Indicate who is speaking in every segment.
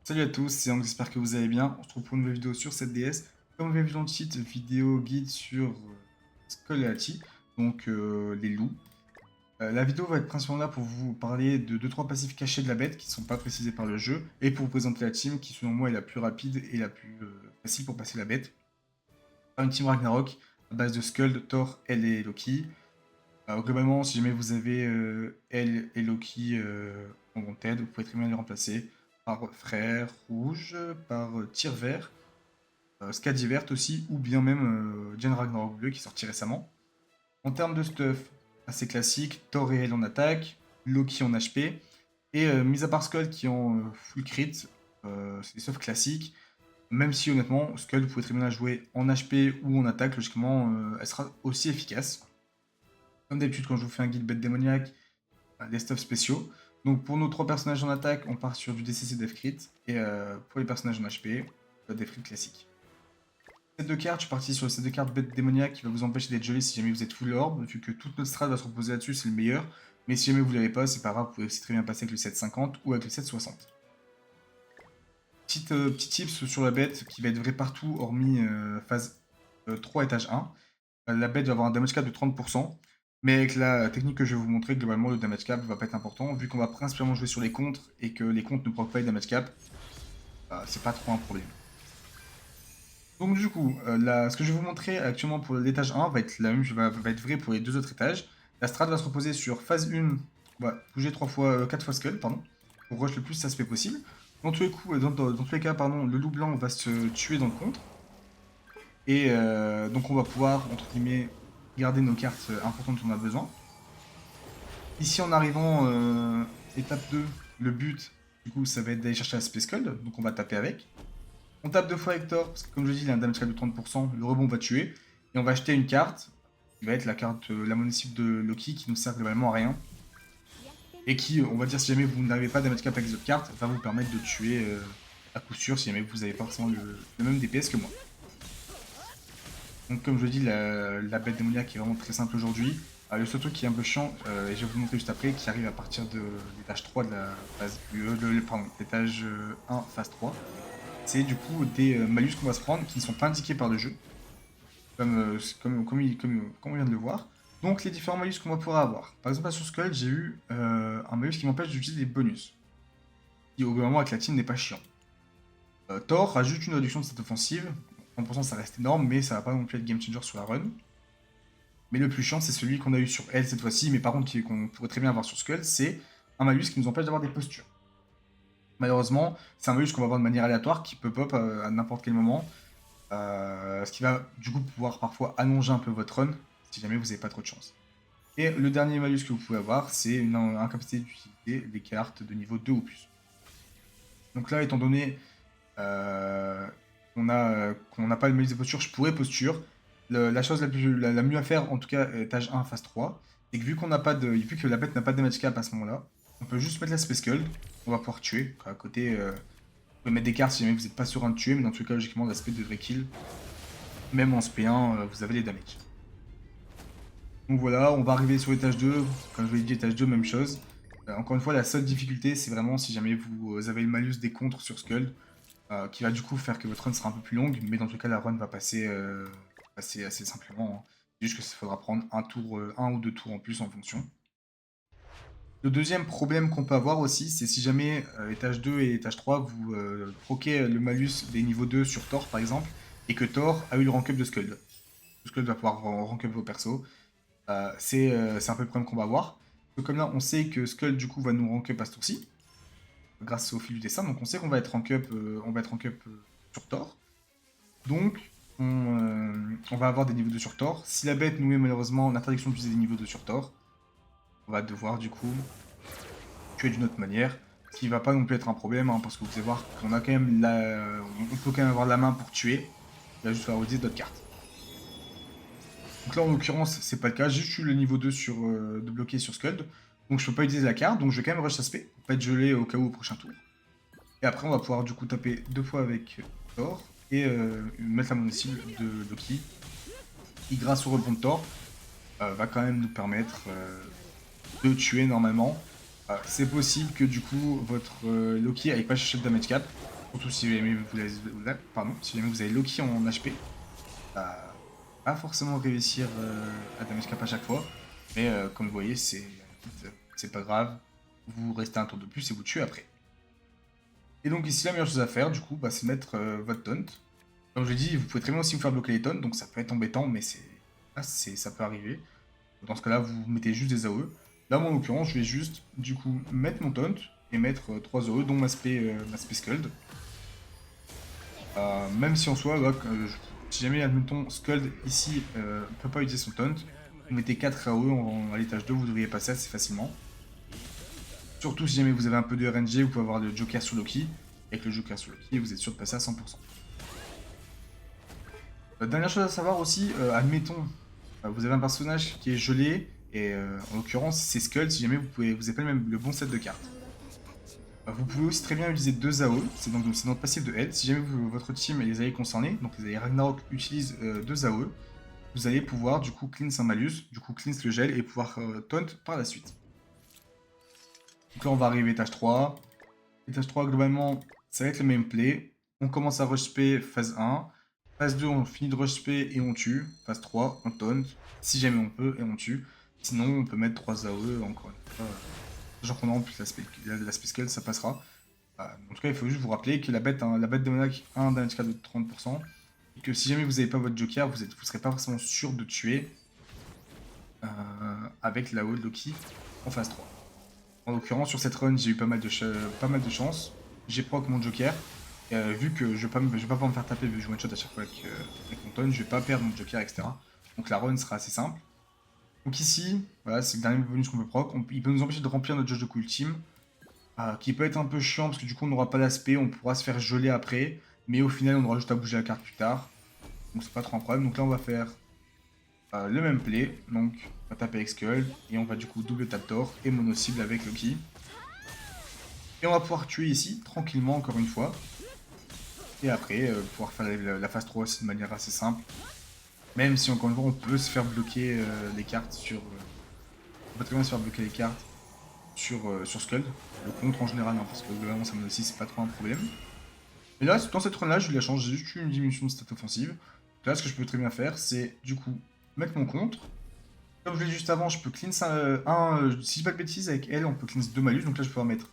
Speaker 1: Salut à tous, c'est Ang, j'espère que vous allez bien. On se retrouve pour une nouvelle vidéo sur cette DS. Comme vous avez vu dans le titre, vidéo guide sur Skullati, donc les loups. La vidéo va être principalement là pour vous parler de deux trois passifs cachés de la bête qui ne sont pas précisés par le jeu, et pour vous présenter la team qui selon moi est la plus rapide et la plus facile pour passer la bête. Une team Ragnarok à base de Skuld, Thor, Elle et Loki. Globalement, si jamais vous avez Elle et Loki en bon tête, vous pouvez très bien les remplacer par Frère Rouge, par Tir Vert, Skadi Verte aussi, ou bien même Jen Ragnarok Bleu qui est sorti récemment. En termes de stuff, assez classique, Thor et Elle en attaque, Loki en HP, et mis à part Skull qui est en full crit, c'est des stuff classiques, même si honnêtement, Skull vous pouvez très bien la jouer en HP ou en attaque, logiquement elle sera aussi efficace. Comme d'habitude, quand je vous fais un guide bête démoniaque, des stuffs spéciaux. Donc pour nos trois personnages en attaque, on part sur du DCC Death Crit. Et pour les personnages en HP, des crit classiques. Set de cartes, je suis parti sur le set de cartes bête démoniaque qui va vous empêcher d'être gelé si jamais vous êtes full orb, vu que toute notre strat va se reposer là-dessus, c'est le meilleur. Mais si jamais vous l'avez pas, c'est pas grave, vous pouvez aussi très bien passer avec le 750 ou avec le 760. Petit tips sur la bête qui va être vrai partout hormis phase 3 étage 1. La bête va avoir un damage cap de 30%, mais avec la technique que je vais vous montrer, globalement le damage cap va pas être important, vu qu'on va principalement jouer sur les contres et que les contres ne proc pas les damage cap, c'est pas trop un problème. Donc du coup, ce que je vais vous montrer actuellement pour l'étage 1 va être la même, va être vrai pour les deux autres étages. La strat va se reposer sur phase 1, on va bouger 4 fois Skull, pardon, pour rush le plus aspect possible. Dans tous les coups, dans tous les cas, pardon, le loup blanc va se tuer dans le contre. Et donc on va pouvoir, entre guillemets, garder nos cartes importantes dont on a besoin. Ici en arrivant, étape 2, le but, du coup, ça va être d'aller chercher la Space Cold, donc on va taper avec. On tape deux fois avec Thor, parce que comme je dis, il a un damage cap de 30%, le rebond va tuer. Et on va acheter une carte, qui va être la carte, la monocycle de Loki, qui nous sert globalement à rien. Et qui, on va dire, si jamais vous n'avez pas de damage cap avec les autres cartes, va vous permettre de tuer à coup sûr, si jamais vous n'avez pas forcément le même DPS que moi. Donc comme je dis, la bête démoniaque est vraiment très simple aujourd'hui. Le seul truc qui est un peu chiant, et je vais vous montrer juste après, qui arrive à partir de l'étage 3 de la phase pardon, l'étage 1, phase 3, c'est du coup des malus qu'on va se prendre qui ne sont pas indiqués par le jeu, comme on vient de le voir. Donc les différents malus qu'on va pouvoir avoir. Par exemple, là, sur Skull, j'ai eu un malus qui m'empêche d'utiliser des bonus, qui au bout d'un moment avec la team n'est pas chiant. Thor rajoute une réduction de cette offensive. 30% ça reste énorme, mais ça va pas non plus être game changer sur la run. Mais le plus chiant, c'est celui qu'on a eu sur elle cette fois-ci, mais par contre qu'on pourrait très bien avoir sur Skull, c'est un malus qui nous empêche d'avoir des postures. Malheureusement, c'est un malus qu'on va avoir de manière aléatoire, qui peut pop à n'importe quel moment, ce qui va du coup pouvoir parfois allonger un peu votre run, si jamais vous n'avez pas trop de chance. Et le dernier malus que vous pouvez avoir, c'est une incapacité d'utiliser des cartes de niveau 2 ou plus. Donc là, étant donné qu'on n'a pas le malus de posture, je pourrais posture. La chose la mieux à faire, en tout cas étage 1, phase 3, c'est que vu que la bête n'a pas de damage cap à ce moment-là, on peut juste mettre la Space Skull, on va pouvoir tuer. À côté, vous pouvez mettre des cartes si jamais vous n'êtes pas sûr de tuer, mais dans tous les cas, logiquement, l'aspect devrait kill. Même en SP1, vous avez les damages. Donc voilà, on va arriver sur l'étage 2. Comme je vous l'ai dit, étage 2, même chose. Encore une fois, la seule difficulté, c'est vraiment si jamais vous avez le malus des contres sur Skull, qui va du coup faire que votre run sera un peu plus longue, mais dans tout cas, la run va passer, assez simplement, hein. C'est juste qu'il faudra prendre un ou deux tours en plus en fonction. Le deuxième problème qu'on peut avoir aussi, c'est si jamais étage 2 et étage 3, vous proquez le malus des niveaux 2 sur Thor par exemple, et que Thor a eu le rank up de Skuld. Skuld va pouvoir rank up vos persos. C'est un peu le problème qu'on va avoir. Parce que comme là, on sait que Skuld du coup va nous rank up à ce tour-ci, grâce au fil du dessin, donc on sait qu'on va être rank up, sur Thor. Donc, on va avoir des niveaux 2 sur Thor. Si la bête nous met malheureusement l'interdiction d'utiliser des niveaux 2 sur Thor, on va devoir du coup tuer d'une autre manière. Ce qui va pas non plus être un problème, hein, parce que vous allez voir qu'on a quand même on peut quand même avoir la main pour tuer. Il va juste falloir utiliser d'autres cartes. Donc là en l'occurrence c'est pas le cas, j'ai juste eu le niveau 2 de bloquer sur Skuld. Donc je peux pas utiliser la carte, donc je vais quand même rush aspect pour pas être gelé au cas où au prochain tour. Et après on va pouvoir du coup taper deux fois avec Thor et mettre la monocycle de Loki, qui grâce au rebond de Thor va quand même nous permettre de tuer normalement. C'est possible que du coup votre Loki n'aille pas chercher de damage cap. Surtout si jamais pardon, si jamais vous avez Loki en HP, pas forcément réussir à damage cap à chaque fois. Mais comme vous voyez, c'est pas grave. Vous restez un tour de plus et vous tuez après. Et donc ici, la meilleure chose à faire, du coup, c'est mettre votre taunt. Comme je l'ai dit, vous pouvez très bien aussi vous faire bloquer les taunts, donc ça peut être embêtant, mais ça peut arriver. Dans ce cas-là, vous mettez juste des AOE. Là, moi, en l'occurrence, je vais juste, du coup, mettre mon taunt et mettre 3 AOE, dont ma spé Scald. Même si en soi, là, si jamais, admettons, Scald ici peut pas utiliser son taunt, vous mettez 4 AOE à l'étage 2, vous devriez passer assez facilement. Surtout si jamais vous avez un peu de RNG, vous pouvez avoir le Joker sur Loki. Avec le Joker sur Loki, vous êtes sûr de passer à 100%. Dernière chose à savoir aussi, admettons, vous avez un personnage qui est gelé, et en l'occurrence c'est Skull, si jamais vous avez pas le bon set de cartes. Vous pouvez aussi très bien utiliser 2 AOE, c'est notre passif de aide. Si jamais votre team et les alliés concernés, donc les alliés Ragnarok, utilisent 2 AOE, vous allez pouvoir du coup cleanse un malus, du coup cleanse le gel et pouvoir taunt par la suite. Donc là on va arriver étage 3. Étage 3 globalement ça va être le même play. On commence à rush P phase 1. Phase 2 on finit de rush P et on tue. Phase 3 on taunt, si jamais on peut et on tue. Sinon on peut mettre 3 AOE encore une fois. Genre qu'on a en plus l'aspect scale, ça passera. En tout cas, il faut juste vous rappeler que la bête démoniaque a un damage cap de 30%. Et que si jamais vous n'avez pas votre joker, vous serez pas forcément sûr de tuer avec la haut de Loki en phase 3. En l'occurrence, sur cette run, j'ai eu pas mal de chance. J'ai proc mon joker. Vu que je vais pas pouvoir me faire taper, vu que je one shot à chaque fois avec mon tonne, je vais pas perdre mon joker, etc. Donc la run sera assez simple. Donc ici, voilà, c'est le dernier bonus qu'on peut proc. Il peut nous empêcher de remplir notre jauge de coup ultime. Qui peut être un peu chiant parce que du coup on n'aura pas d'aspect, on pourra se faire geler après. Mais au final on aura juste à bouger la carte plus tard. Donc c'est pas trop un problème. Donc là on va faire le même play. Donc on va taper avec Skull. Et on va du coup double tap Thor et mono cible avec Loki. Et on va pouvoir tuer ici tranquillement encore une fois. Et après pouvoir faire la phase 3 aussi de manière assez simple. Même si encore une fois on peut se faire bloquer les cartes sur... on peut très bien se faire bloquer les cartes sur Scald. Le contre en général, hein, parce que globalement ça aussi c'est pas trop un problème. Mais là, dans cette run là, j'ai eu de la chance, j'ai juste eu une diminution de stat offensive. Donc là, ce que je peux très bien faire, c'est du coup mettre mon contre. Comme je l'ai dit juste avant, je peux cleanse si je dis pas de bêtises, avec elle, on peut cleanse 2 malus. Donc là, je peux pouvoir mettre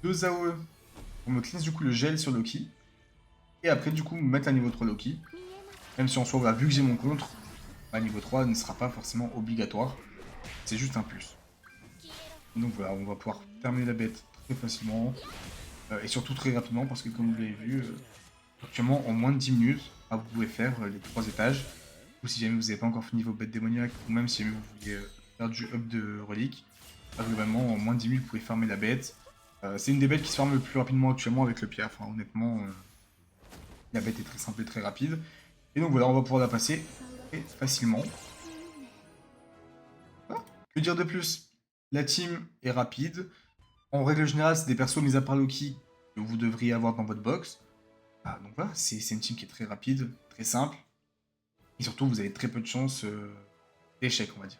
Speaker 1: 2 AOE pour me cleanse du coup le gel sur Loki. Et après, du coup, mettre à niveau 3 Loki. Même si en soi, voilà, vu que j'ai mon contre, niveau 3 ne sera pas forcément obligatoire. C'est juste un plus. Donc voilà, on va pouvoir terminer la bête très facilement. Et surtout très rapidement, parce que comme vous l'avez vu, actuellement en moins de 10 minutes, vous pouvez faire les 3 étages. Ou si jamais vous n'avez pas encore fini vos bêtes démoniaques, ou même si jamais vous voulez faire du up de reliques, globalement en moins de 10 minutes vous pouvez farmer la bête. C'est une des bêtes qui se farme le plus rapidement actuellement avec le pierre. Enfin honnêtement, la bête est très simple et très rapide. Et donc voilà, on va pouvoir la passer très facilement. Que dire de plus? La team est rapide. En règle générale, c'est des persos mis à part Loki que vous devriez avoir dans votre box. Donc voilà, c'est une team qui est très rapide, très simple. Et surtout, vous avez très peu de chances d'échec, on va dire.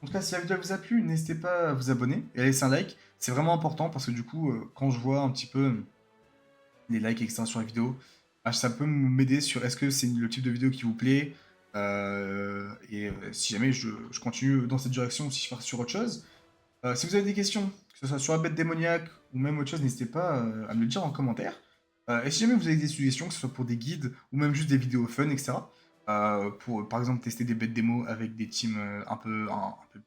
Speaker 1: En tout cas, si la vidéo vous a plu, n'hésitez pas à vous abonner et à laisser un like. C'est vraiment important parce que du coup, quand je vois un petit peu les likes, etc. sur la vidéo, ça peut m'aider sur est-ce que c'est le type de vidéo qui vous plaît. Si jamais je continue dans cette direction ou si je pars sur autre chose. Si vous avez des questions, que ce soit sur la bête démoniaque ou même autre chose, n'hésitez pas à me le dire en commentaire. Et si jamais vous avez des suggestions, que ce soit pour des guides ou même juste des vidéos fun, etc. Pour par exemple tester des bêtes démo avec des teams un peu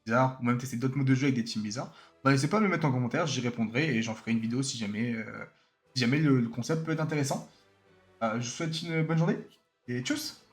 Speaker 1: bizarres, ou même tester d'autres modes de jeu avec des teams bizarres, n'hésitez pas à me le mettre en commentaire, j'y répondrai et j'en ferai une vidéo si jamais le concept peut être intéressant. Je vous souhaite une bonne journée et tchuss!